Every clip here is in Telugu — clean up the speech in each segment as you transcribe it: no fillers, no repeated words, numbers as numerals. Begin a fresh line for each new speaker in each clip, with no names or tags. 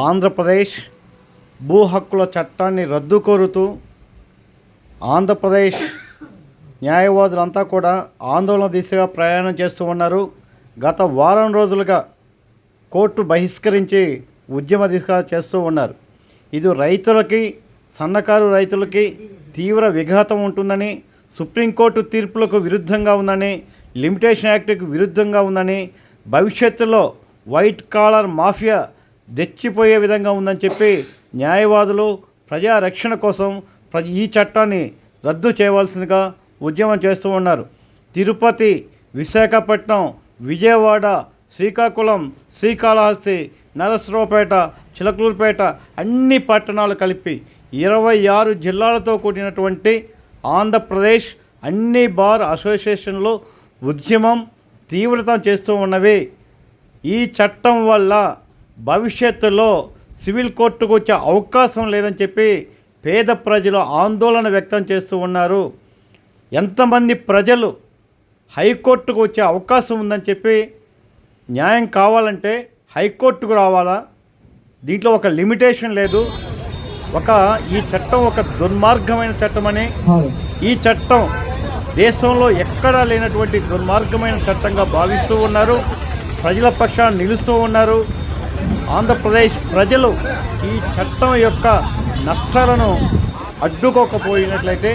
ఆంధ్రప్రదేశ్ భూ హక్కుల చట్టాన్ని రద్దు కోరుతూ ఆంధ్రప్రదేశ్ న్యాయవాదులంతా కూడా ఆందోళన దిశగా ప్రయాణం చేస్తూ ఉన్నారు. గత వారం రోజులుగా కోర్టు బహిష్కరించి ఉద్యమ దిశగా చేస్తూ ఉన్నారు. ఇది రైతులకి, సన్నకారు రైతులకి తీవ్ర విఘాతం ఉంటుందని, సుప్రీంకోర్టు తీర్పులకు విరుద్ధంగా ఉందని, లిమిటేషన్ యాక్ట్కి విరుద్ధంగా ఉందని, భవిష్యత్తులో వైట్ కాలర్ మాఫియా రెచ్చిపోయే విధంగా ఉందని చెప్పి న్యాయవాదులు ప్రజారక్షణ కోసం ఈ చట్టాన్ని రద్దు చేయవలసిందిగా ఉద్యమం చేస్తూ ఉన్నారు. తిరుపతి, విశాఖపట్నం, విజయవాడ, శ్రీకాకుళం, శ్రీకాళహస్తి, నరసరావుపేట, చిలకలూరుపేట అన్ని పట్టణాలు కలిపి 26 జిల్లాలతో కూడినటువంటి ఆంధ్రప్రదేశ్ అన్ని బార్ అసోసియేషన్లు ఉద్యమం తీవ్రతం చేస్తూ ఉన్నవి. ఈ చట్టం వల్ల భవిష్యత్తులో సివిల్ కోర్టుకు వచ్చే అవకాశం లేదని చెప్పి పేద ప్రజలు ఆందోళన వ్యక్తం చేస్తూ ఉన్నారు. ఎంతమంది ప్రజలు హైకోర్టుకు వచ్చే అవకాశం ఉందని చెప్పి న్యాయం కావాలంటే హైకోర్టుకు రావాలా? దీంట్లో ఒక లిమిటేషన్ లేదు. ఈ చట్టం ఒక దుర్మార్గమైన చట్టమని, ఈ చట్టం దేశంలో ఎక్కడా లేనటువంటి దుర్మార్గమైన చట్టంగా భావిస్తూ ఉన్నారు. ప్రజల పక్షాన నిలుస్తూ ఉన్నారు. ఆంధ్రప్రదేశ్ ప్రజలు ఈ చట్టం యొక్క నష్టాలను అడ్డుకోకపోయినట్లయితే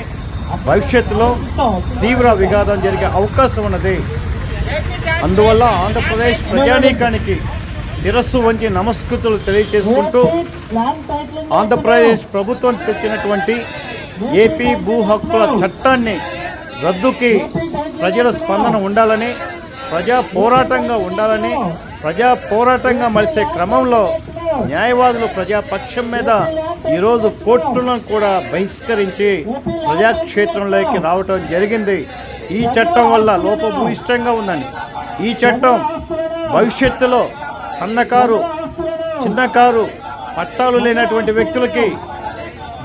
భవిష్యత్తులో తీవ్ర విఘాతం జరిగే అవకాశం ఉన్నది. అందువల్ల ఆంధ్రప్రదేశ్ ప్రజానీకానికి శిరస్సు వంచి నమస్కృతులు తెలియజేసుకుంటూ ఆంధ్రప్రదేశ్ ప్రభుత్వం తెచ్చినటువంటి ఏపీ భూ హక్కుల చట్టాన్ని రద్దుకి ప్రజల స్పందన ఉండాలని, ప్రజా పోరాటంగా ఉండాలని, ప్రజా పోరాటంగా మలిసే క్రమంలో న్యాయవాదులు ప్రజాపక్షం మీద ఈరోజు కోర్టులను కూడా బహిష్కరించి ప్రజాక్షేత్రంలోకి రావటం జరిగింది. ఈ చట్టం వల్ల లోపభూయిష్టంగా ఉందని, ఈ చట్టం భవిష్యత్తులో సన్నకారు, చిన్నకారు, పట్టాలు లేనటువంటి వ్యక్తులకి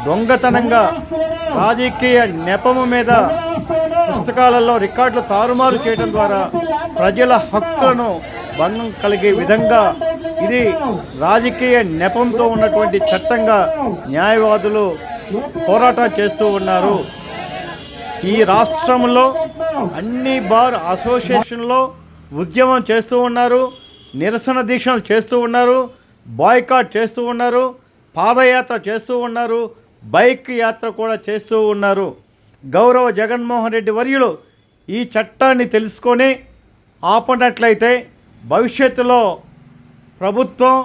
దొంగతనంగా రాజకీయ నెపము మీద పుస్తకాలలో రికార్డులు తారుమారు చేయడం ద్వారా ప్రజల హక్కులను భంగం కలిగే విధంగా ఇది రాజకీయ నెపంతో ఉన్నటువంటి చట్టంగా న్యాయవాదులు పోరాటం చేస్తూ ఉన్నారు. ఈ రాష్ట్రంలో అన్ని బార్ అసోసియేషన్లో ఉద్యమం చేస్తూ ఉన్నారు, నిరసన దీక్షలు చేస్తూ ఉన్నారు, బాయ్కాట్ చేస్తూ ఉన్నారు, పాదయాత్ర చేస్తూ ఉన్నారు, బైక్ యాత్ర కూడా చేస్తూ ఉన్నారు. గౌరవ జగన్మోహన్ రెడ్డి వర్యులు ఈ చట్టాన్ని తెలుసుకొని ఆపనట్లయితే భవిష్యత్తులో ప్రభుత్వం